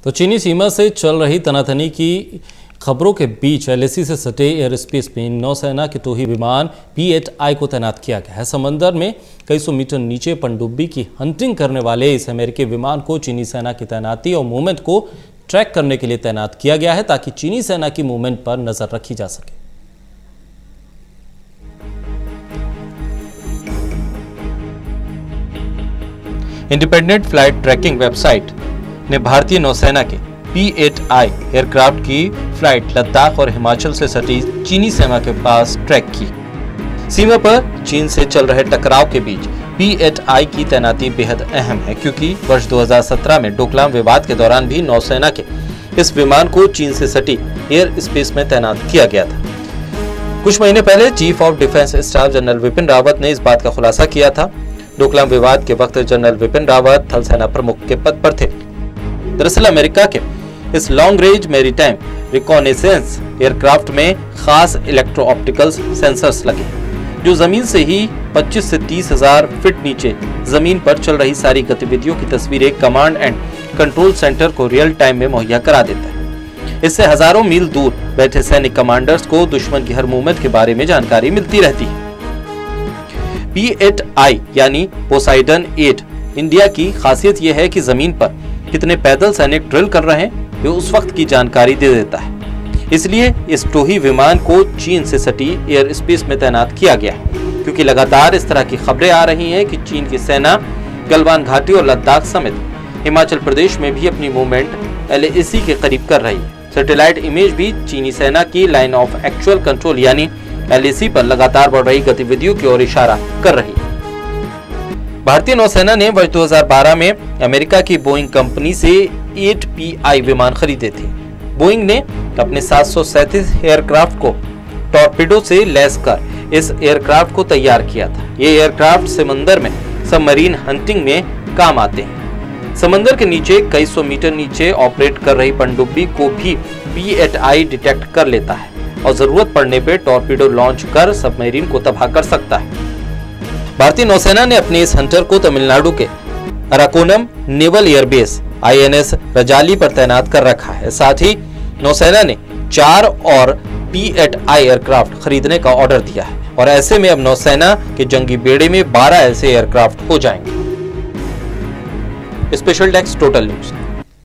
तो चीनी सीमा से चल रही तनातनी की खबरों के बीच एलएसी से सटे एयर स्पेस में नौसेना के टोही विमान P-8I को तैनात किया गया है। समंदर में कई सौ मीटर नीचे पनडुब्बी की हंटिंग करने वाले इस अमेरिकी विमान को चीनी सेना की तैनाती और मूवमेंट को ट्रैक करने के लिए तैनात किया गया है ताकि चीनी सेना की मूवमेंट पर नजर रखी जा सके। इंडिपेंडेंट फ्लाइट ट्रैकिंग वेबसाइट ने भारतीय नौसेना के P-8I एयरक्राफ्ट की फ्लाइट लद्दाख और हिमाचल से सटी चीनी सीमा के पास ट्रैक की। सीमा पर चीन से चल रहे टकराव के बीच P-8I की तैनाती बेहद अहम है, क्योंकि वर्ष 2017 में डोकलाम विवाद के दौरान भी नौसेना के इस विमान को चीन से सटी एयर स्पेस में तैनात किया गया था। कुछ महीने पहले chief of defence staff general Vipin Rawat ने इस बात का खुलासा किया था। डोकलाम विवाद के वक्त जनरल विपिन रावत थल सेना प्रमुख के पद पर थे। दरअसल अमेरिका के इस long range maritime reconnaissance aircraft में खास इलेक्ट्रो ऑप्टिकल सेंसर्स लगे, जो जमीन से ही 25 से 30 हजार फीट नीचे जमीन पर चल रही सारी गतिविधियों की तस्वीरें कमांड एंड कंट्रोल सेंटर को रियल टाइम में मुहैया करा देता है। इससे हजारों मील दूर बैठे सैनिक कमांडर्स को दुश्मन की हर मूवमेंट के बारे में जानकारी मिलती रहती है। P-8I यानी पोसाइडन 8 इंडिया की खासियत यह है कि जमीन पर कितने पैदल सैनिक ड्रिल कर रहे हैं ये उस वक्त की जानकारी दे देता है। इसलिए इस टोही विमान को चीन से सटी एयर स्पेस में तैनात किया गया है, क्योंकि लगातार इस तरह की खबरें आ रही हैं कि चीन की सेना गलवान घाटी और लद्दाख समेत हिमाचल प्रदेश में भी अपनी मूवमेंट LAC के करीब कर रही है। सैटेलाइट इमेज भी चीनी सेना की लाइन ऑफ एक्चुअल कंट्रोल यानी LAC पर लगातार बढ़ रही गतिविधियों की ओर इशारा कर रही है। भारतीय नौसेना ने वर्ष 2012 में अमेरिका की बोइंग कंपनी से 8PI विमान खरीदे थे। बोइंग ने अपने 737 एयरक्राफ्ट को टॉर्पीडो से लैस कर इस एयरक्राफ्ट को तैयार किया था। ये एयरक्राफ्ट समंदर में सबमरीन हंटिंग में काम आते हैं। समंदर के नीचे कई सौ मीटर नीचे ऑपरेट कर रही पनडुब्बी को भी P-8I डिटेक्ट कर लेता है और जरूरत पड़ने पर टॉर्पीडो लॉन्च कर सबमरीन को तबाह कर सकता है। भारतीय नौसेना ने अपने इस हंटर को तमिलनाडु के अराकोनम नेवल एयरबेस INS रजाली पर तैनात कर रखा है। साथ ही नौसेना ने 4 और P-8I एयरक्राफ्ट खरीदने का ऑर्डर दिया है और ऐसे में अब नौसेना के जंगी बेड़े में 12 ऐसे एयरक्राफ्ट हो जाएंगे। Special desk total news.